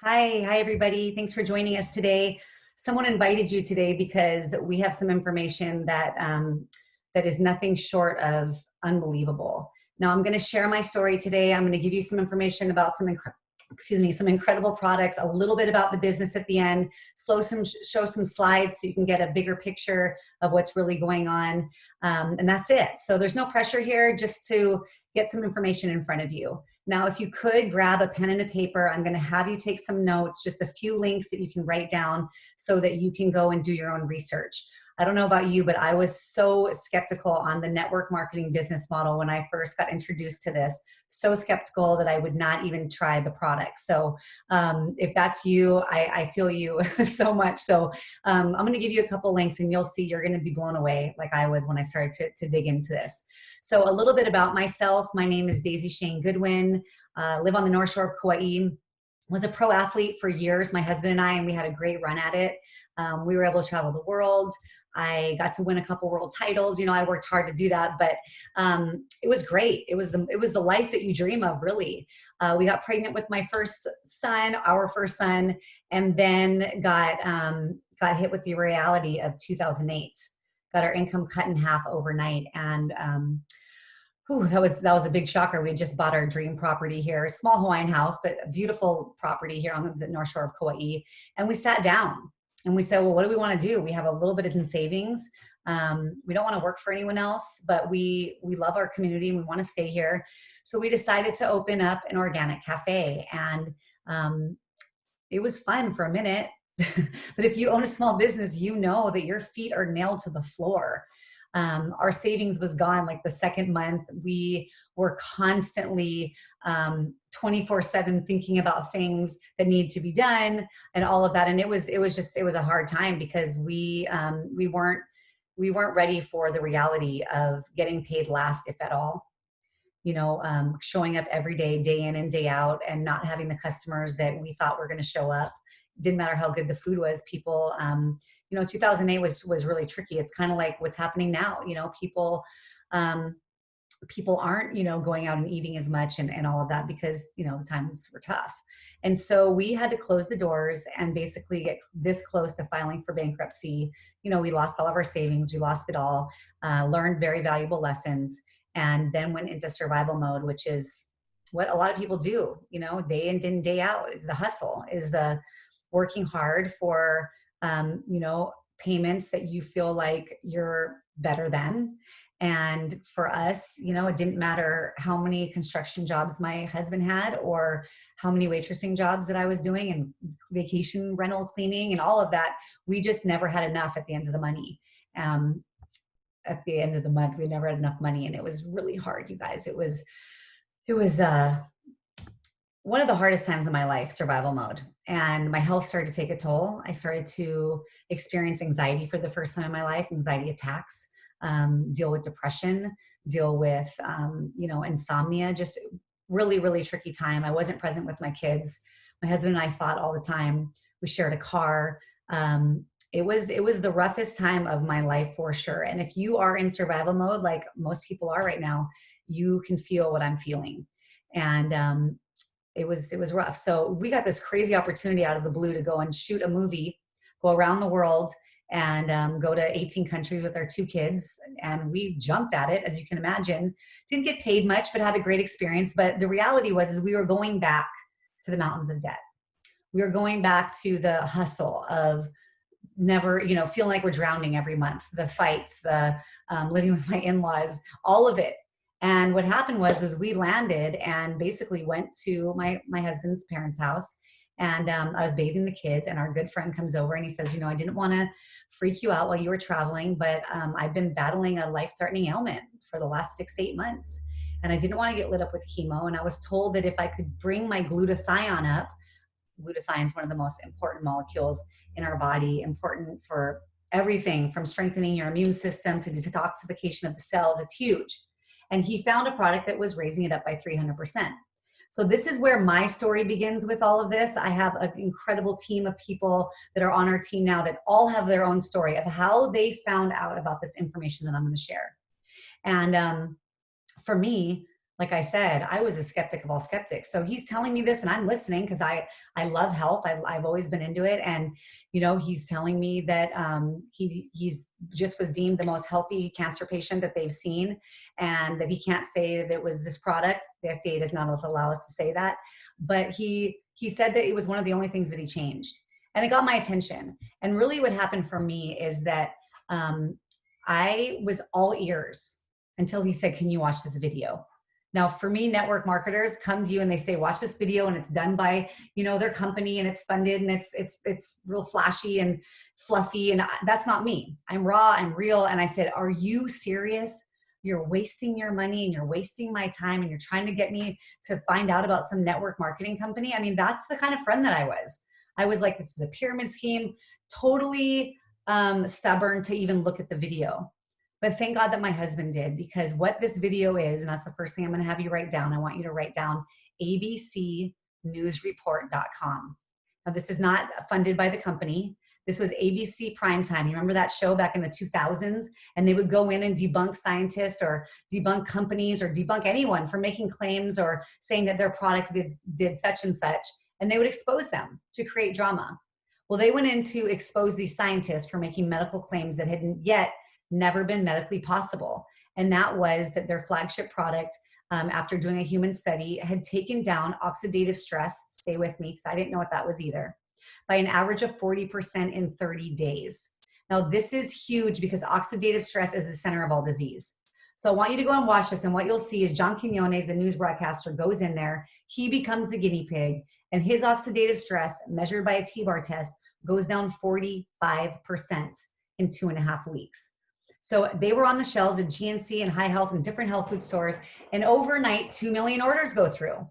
Hi everybody. Thanks for joining us today. Someone invited you today because we have some information that is nothing short of unbelievable. Now I'm going to share my story today. I'm going to give you some information about some incredible products, a little bit about the business at the end, show some slides so you can get a bigger picture of what's really going on. And that's it. So there's no pressure here, just to get some information in front of you. Now, if you could grab a pen and a paper, I'm going to have you take some notes, just a few links that you can write down so that you can go and do your own research. I don't know about you, but I was so skeptical on the network marketing business model when I first got introduced to this. So skeptical that I would not even try the product. So if that's you, I feel you so much. So I'm going to give you a couple links and you'll see you're going to be blown away like I was when I started to dig into this. So a little bit about myself. My name is Daisy Shane Goodwin. Live on the North Shore of Kauai. Was a pro athlete for years, my husband and we had a great run at it. We were able to travel the world. I got to win a couple world titles. You know, I worked hard to do that, but it was great. It was the life that you dream of, really. We got pregnant with my first son, our first son, and then got hit with the reality of 2008. Got our income cut in half overnight, and that was a big shocker. We had just bought our dream property here, a small Hawaiian house, but a beautiful property here on the North Shore of Kauai. And we sat down and we said, well, what do we want to do? We have a little bit in savings. We don't want to work for anyone else, but we love our community and we want to stay here. So we decided to open up an organic cafe, and it was fun for a minute. But if you own a small business, you know that your feet are nailed to the floor. Our savings was gone like the second month. We were constantly 24/7 thinking about things that need to be done and all of that. And it was a hard time because we weren't ready for the reality of getting paid last, if at all. You know, showing up every day in and day out, and not having the customers that we thought were going to show up. Didn't matter how good the food was. People, 2008 was really tricky. It's kind of like what's happening now. You know, people aren't, going out and eating as much and all of that because, the times were tough. And so we had to close the doors and basically get this close to filing for bankruptcy. We lost all of our savings. We lost it all, learned very valuable lessons, and then went into survival mode, which is what a lot of people do, day in and day out. Is the hustle, is the working hard for, payments that you feel like you're better than. And for us, it didn't matter how many construction jobs my husband had or how many waitressing jobs that I was doing and vacation rental cleaning and all of that. We just never had enough at the end of the money. At the end of the month, we never had enough money. And it was really hard, you guys. It was one of the hardest times of my life, survival mode. And my health started to take a toll. I started to experience anxiety for the first time in my life, anxiety attacks, deal with depression, deal with, insomnia, just really, really tricky time. I wasn't present with my kids. My husband and I fought all the time. We shared a car. It was the roughest time of my life for sure. And if you are in survival mode, like most people are right now, you can feel what I'm feeling. And, it was rough. So we got this crazy opportunity out of the blue to go and shoot a movie, go around the world, and go to 18 countries with our two kids. And we jumped at it, as you can imagine. Didn't get paid much, but had a great experience. But the reality was we were going back to the mountains of debt. We were going back to the hustle of never, feeling like we're drowning every month, the fights, the living with my in-laws, all of it. And what happened was we landed and basically went to my husband's parents' house. And I was bathing the kids, and our good friend comes over and he says, I didn't want to freak you out while you were traveling, but I've been battling a life-threatening ailment for the last 6 to 8 months. And I didn't want to get lit up with chemo. And I was told that if I could bring my glutathione up, glutathione is one of the most important molecules in our body, important for everything from strengthening your immune system to detoxification of the cells. It's huge. And he found a product that was raising it up by 300%. So this is where my story begins with all of this. I have an incredible team of people that are on our team now that all have their own story of how they found out about this information that I'm going to share. And for me, like I said, I was a skeptic of all skeptics. So he's telling me this and I'm listening because I love health. I've always been into it. And, you know, he's telling me that he's just was deemed the most healthy cancer patient that they've seen, and that he can't say that it was this product. The FDA does not allow us to say that. But he said that it was one of the only things that he changed. And it got my attention. And really what happened for me is that I was all ears until he said, "Can you watch this video?" Now, for me, network marketers come to you and they say, "Watch this video," and it's done by, you know, their company, and it's funded, and it's real flashy and fluffy, and that's not me. I'm raw, I'm real, and I said, "Are you serious? You're wasting your money and you're wasting my time, and you're trying to get me to find out about some network marketing company?" I mean, that's the kind of friend that I was. I was like, "This is a pyramid scheme," totally stubborn to even look at the video. But thank God that my husband did, because what this video is, and that's the first thing I'm going to have you write down. I want you to write down abcnewsreport.com. Now, this is not funded by the company. This was ABC Primetime. You remember that show back in the 2000s? And they would go in and debunk scientists or debunk companies or debunk anyone for making claims or saying that their products did such and such. And they would expose them to create drama. Well, they went in to expose these scientists for making medical claims that had yet never been medically possible. And that was that their flagship product, after doing a human study, had taken down oxidative stress, stay with me because I didn't know what that was either, by an average of 40% in 30 days. Now, this is huge because oxidative stress is the center of all disease. So I want you to go and watch this, and what you'll see is John Quinones, the news broadcaster, goes in there, he becomes the guinea pig, and his oxidative stress, measured by a T-bar test, goes down 45% in 2.5 weeks. So they were on the shelves at GNC and High Health and different health food stores, and overnight 2 million orders go through.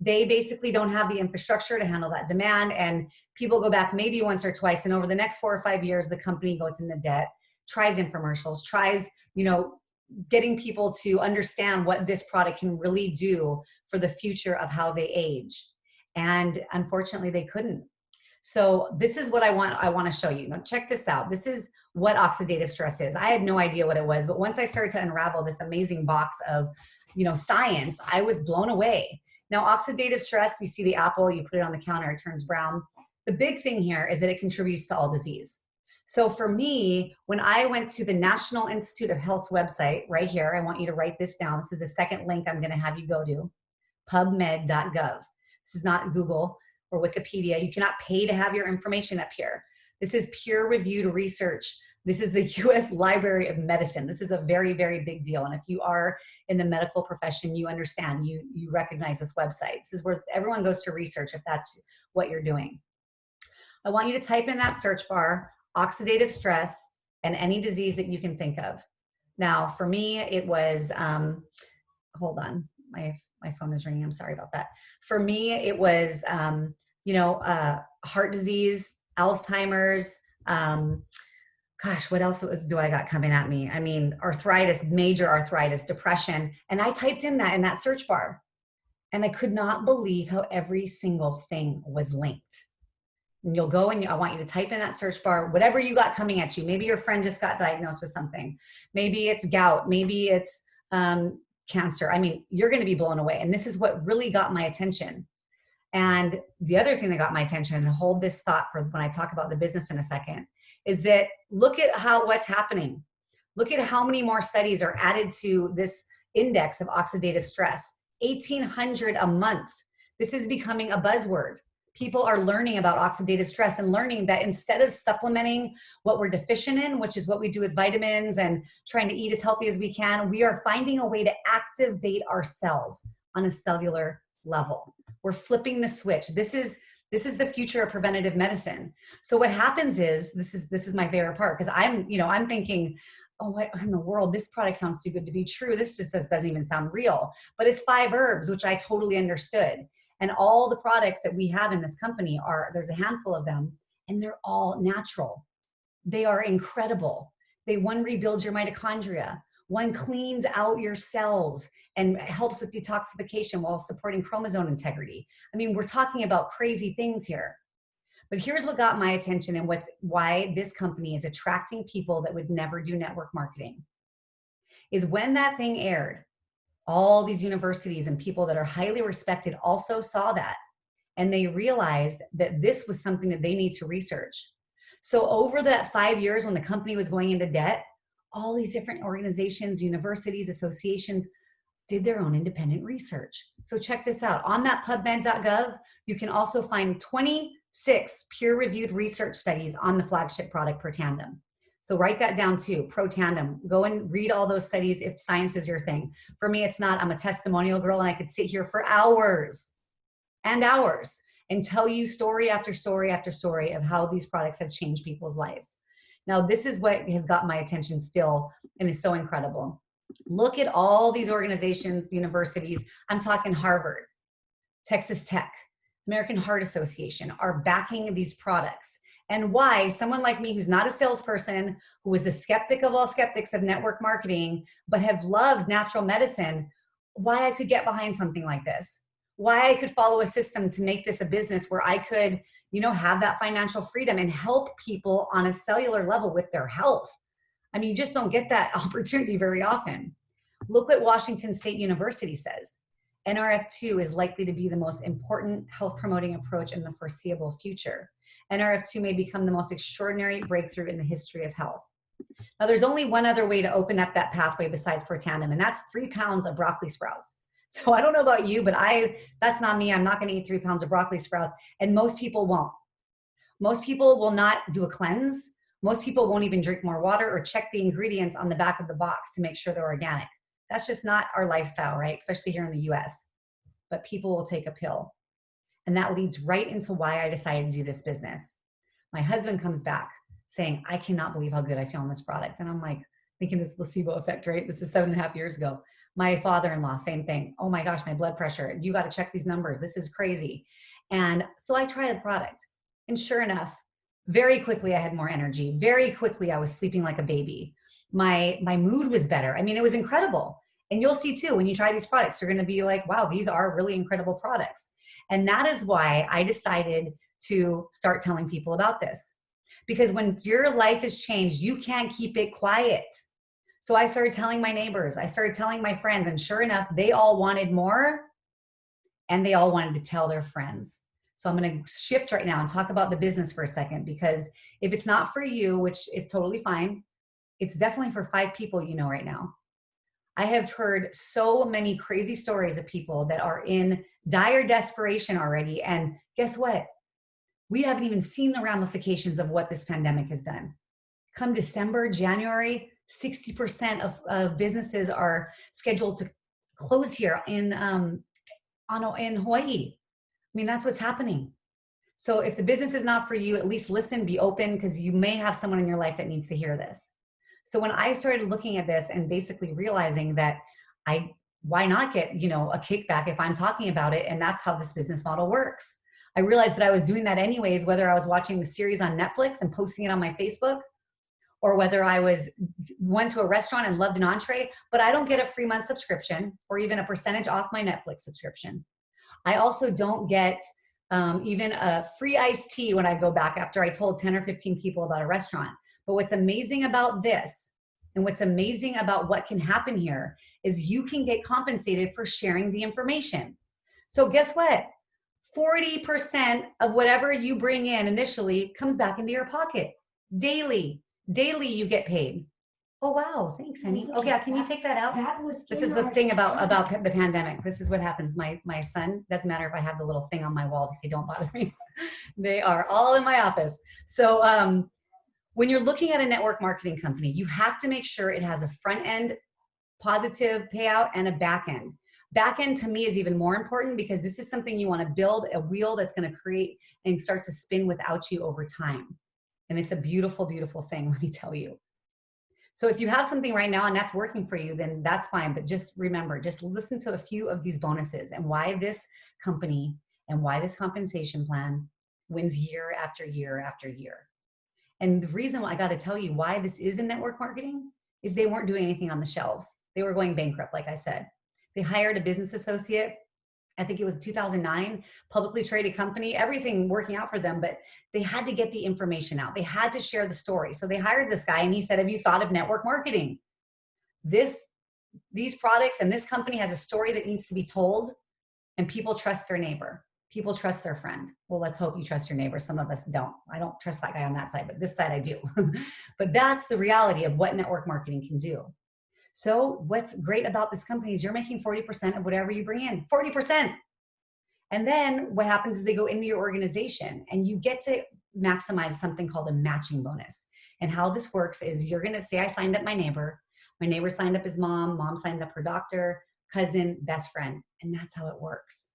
They basically don't have the infrastructure to handle that demand, and people go back maybe once or twice, and over the next 4 or 5 years, the company goes into debt, tries infomercials, tries, you know, getting people to understand what this product can really do for the future of how they age. And unfortunately, they couldn't. So this is what I want to show you. Now check this out. This is what oxidative stress is. I had no idea what it was, but once I started to unravel this amazing box of, you know, science, I was blown away. Now, oxidative stress, you see the apple, you put it on the counter, it turns brown. The big thing here is that it contributes to all disease. So for me, when I went to the National Institute of Health's website right here, I want you to write this down. This is the second link I'm going to have you go to, pubmed.gov. This is not Google or Wikipedia. You cannot pay to have your information up here. This is peer-reviewed research. This is the US Library of Medicine. This is a very, very big deal. And if you are in the medical profession, you understand, you recognize this website. This is where everyone goes to research if that's what you're doing. I want you to type in that search bar, oxidative stress, and any disease that you can think of. Now, for me, it was, hold on, my phone is ringing. I'm sorry about that. For me, it was, heart disease, Alzheimer's, gosh, what else do I got coming at me? I mean, arthritis, major arthritis, depression. And I typed in that search bar, and I could not believe how every single thing was linked. And you'll go and I want you to type in that search bar, whatever you got coming at you. Maybe your friend just got diagnosed with something. Maybe it's gout. Maybe it's cancer. I mean, you're going to be blown away. And this is what really got my attention. And the other thing that got my attention, and hold this thought for when I talk about the business in a second, is that look at what's happening. Look at how many more studies are added to this index of oxidative stress. 1,800 a month. This is becoming a buzzword. People are learning about oxidative stress and learning that instead of supplementing what we're deficient in, which is what we do with vitamins and trying to eat as healthy as we can, we are finding a way to activate our cells on a cellular level. We're flipping the switch. This is the future of preventative medicine. So what happens is, this is my favorite part, because I'm thinking, oh, what in the world? This product sounds too good to be true. This just doesn't even sound real. But it's 5 herbs, which I totally understood. And all the products that we have in this company there's a handful of them, and they're all natural. They are incredible. One rebuilds your mitochondria. One cleans out your cells and helps with detoxification while supporting chromosome integrity. I mean, we're talking about crazy things here. But here's what got my attention and why this company is attracting people that would never do network marketing. Is when that thing aired, All these universities and people that are highly respected also saw that. And they realized that this was something that they need to research. So over that 5 years when the company was going into debt, all these different organizations, universities, associations did their own independent research. So check this out. On that PubMed.gov, you can also find 26 peer-reviewed research studies on the flagship product Protandim. So write that down too, Protandim. Go and read all those studies if science is your thing. For me, it's not. I'm a testimonial girl and I could sit here for hours and hours and tell you story after story after story of how these products have changed people's lives. Now, this is what has got my attention still and is so incredible. Look at all these organizations, universities. I'm talking Harvard, Texas Tech, American Heart Association are backing these products. And why someone like me, who's not a salesperson, who was the skeptic of all skeptics of network marketing, but have loved natural medicine, why I could get behind something like this, why I could follow a system to make this a business where I could, have that financial freedom and help people on a cellular level with their health. I mean, you just don't get that opportunity very often. Look what Washington State University says. NRF2 is likely to be the most important health promoting approach in the foreseeable future. NRF2 may become the most extraordinary breakthrough in the history of health. Now, there's only one other way to open up that pathway besides Protandim, and that's 3 pounds of broccoli sprouts. So I don't know about you, but that's not me. I'm not going to eat 3 pounds of broccoli sprouts, and most people won't. Most people will not do a cleanse. Most people won't even drink more water or check the ingredients on the back of the box to make sure they're organic. That's just not our lifestyle, right? Especially here in the US. But people will take a pill. And that leads right into why I decided to do this business. My husband comes back saying, I cannot believe how good I feel on this product. And I'm like, thinking this placebo effect, right? This is 7.5 years ago. My father-in-law, same thing. Oh my gosh, my blood pressure. You got to check these numbers. This is crazy. And so I tried the product. And sure enough, very quickly I had more energy. Very quickly I was sleeping like a baby. My mood was better. I mean, it was incredible. And you'll see too, when you try these products, you're going to be like, wow, these are really incredible products. And that is why I decided to start telling people about this. Because when your life has changed, you can't keep it quiet. So I started telling my neighbors, I started telling my friends, and sure enough, they all wanted more and they all wanted to tell their friends. So I'm going to shift right now and talk about the business for a second, because if it's not for you, which is totally fine, it's definitely for 5 people right now. I have heard so many crazy stories of people that are in dire desperation already. And guess what? We haven't even seen the ramifications of what this pandemic has done. Come December, January, 60% of businesses are scheduled to close here in Hawaii. I mean, that's what's happening. So if the business is not for you, at least listen, be open, because you may have someone in your life that needs to hear this. So when I started looking at this and basically realizing that why not get, a kickback if I'm talking about it? And that's how this business model works. I realized that I was doing that anyways, whether I was watching the series on Netflix and posting it on my Facebook, or whether I went to a restaurant and loved an entree, but I don't get a free month subscription or even a percentage off my Netflix subscription. I also don't get even a free iced tea when I go back after I told 10 or 15 people about a restaurant. But what's amazing about this, and what's amazing about what can happen here, is you can get compensated for sharing the information. So guess what? 40% of whatever you bring in initially comes back into your pocket daily. Daily you get paid. Oh, wow. Thanks, honey. Okay, can you take that out? This is the thing about the pandemic. This is what happens. My son, doesn't matter if I have the little thing on my wall to say, don't bother me. They are all in my office. So when you're looking at a network marketing company, you have to make sure it has a front end positive payout and a back end. Back end to me is even more important, because this is something you want to build a wheel that's going to create and start to spin without you over time. And it's a beautiful, beautiful thing, let me tell you. So if you have something right now and that's working for you, then that's fine. But just remember, just listen to a few of these bonuses and why this company and why this compensation plan wins year after year after year. And the reason why I got to tell you why this is in network marketing is they weren't doing anything on the shelves. They were going bankrupt, like I said. They hired a business associate. I think it was 2009, publicly traded company, everything working out for them, but they had to get the information out. They had to share the story. So they hired this guy and he said, have you thought of network marketing? This these products and this company has a story that needs to be told, and people trust their neighbor. People trust their friend. Well, let's hope you trust your neighbor. Some of us don't. I don't trust that guy on that side, but this side I do. But that's the reality of what network marketing can do. So what's great about this company is you're making 40% of whatever you bring in, 40%. And then what happens is they go into your organization and you get to maximize something called a matching bonus. And how this works is you're going to say, I signed up my neighbor signed up his mom signed up her doctor, cousin, best friend. And that's how it works.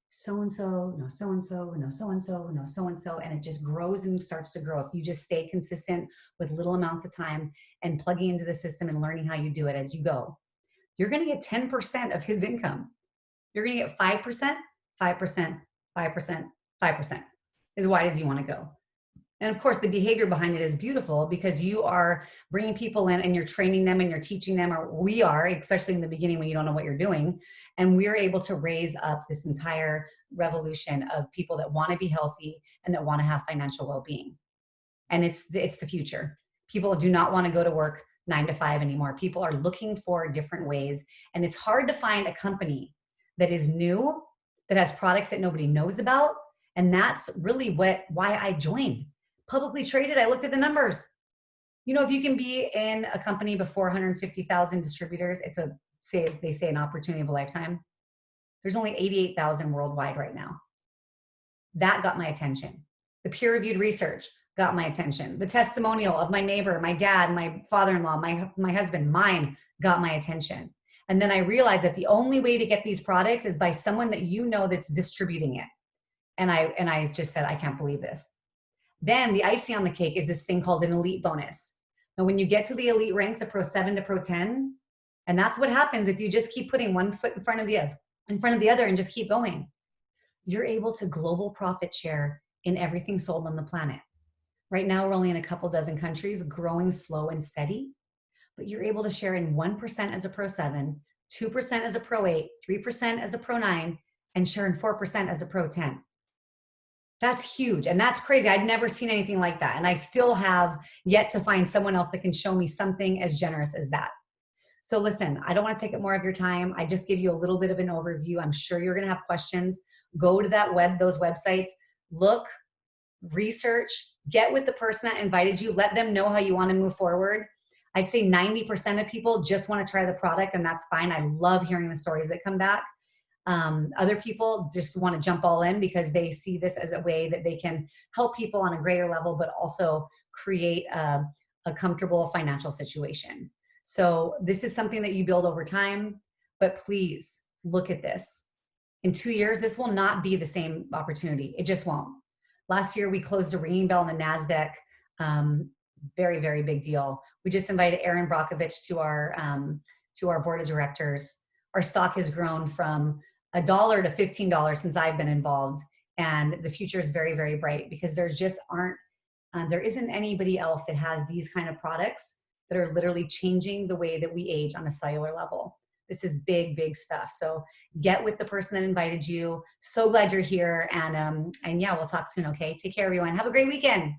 So-and-so, no so-and-so, no so-and-so, no so-and-so. And it just grows and starts to grow. If you just stay consistent with little amounts of time and plugging into the system and learning how you do it as you go, you're going to get 10% of his income. You're going to get 5%, 5%, 5%, 5%, as wide as you want to go. And of course, the behavior behind it is beautiful because you are bringing people in and you're training them and you're teaching them, or we are, especially in the beginning when you don't know what you're doing. And we're able to raise up this entire revolution of people that want to be healthy and that want to have financial well-being. And it's the future. People do not want to go to work 9 to 5 anymore. People are looking for different ways. And it's hard to find a company that is new, that has products that nobody knows about. And that's really why I joined. Publicly traded, I looked at the numbers. You know, if you can be in a company before 150,000 distributors, they say an opportunity of a lifetime. There's only 88,000 worldwide right now. That got my attention. The peer-reviewed research got my attention. The testimonial of my neighbor, my dad, my father-in-law, my husband, mine got my attention. And then I realized that the only way to get these products is by someone that you know that's distributing it. And I just said, I can't believe this. Then the icing on the cake is this thing called an elite bonus. Now, when you get to the elite ranks of Pro 7 to Pro 10, and that's what happens if you just keep putting one foot in front of the other and just keep going, you're able to global profit share in everything sold on the planet. Right now, we're only in a couple dozen countries, growing slow and steady, but you're able to share in 1% as a Pro 7, 2% as a Pro 8, 3% as a Pro 9, and share in 4% as a Pro 10. That's huge. And that's crazy. I'd never seen anything like that. And I still have yet to find someone else that can show me something as generous as that. So listen, I don't want to take up more of your time. I just give you a little bit of an overview. I'm sure you're going to have questions. Go to those websites, look, research, get with the person that invited you, let them know how you want to move forward. I'd say 90% of people just want to try the product, and that's fine. I love hearing the stories that come back. Other people just want to jump all in because they see this as a way that they can help people on a greater level, but also create a comfortable financial situation. So this is something that you build over time, but please look at this. In 2 years, this will not be the same opportunity. It just won't. Last year, we closed a ringing bell on the NASDAQ. Very, very big deal. We just invited Aaron Brockovich to our board of directors. Our stock has grown from $1 to $15 since I've been involved. And the future is very, very bright because there isn't anybody else that has these kind of products that are literally changing the way that we age on a cellular level. This is big, big stuff. So get with the person that invited you. So glad you're here. And yeah, we'll talk soon. Okay. Take care, everyone. Have a great weekend.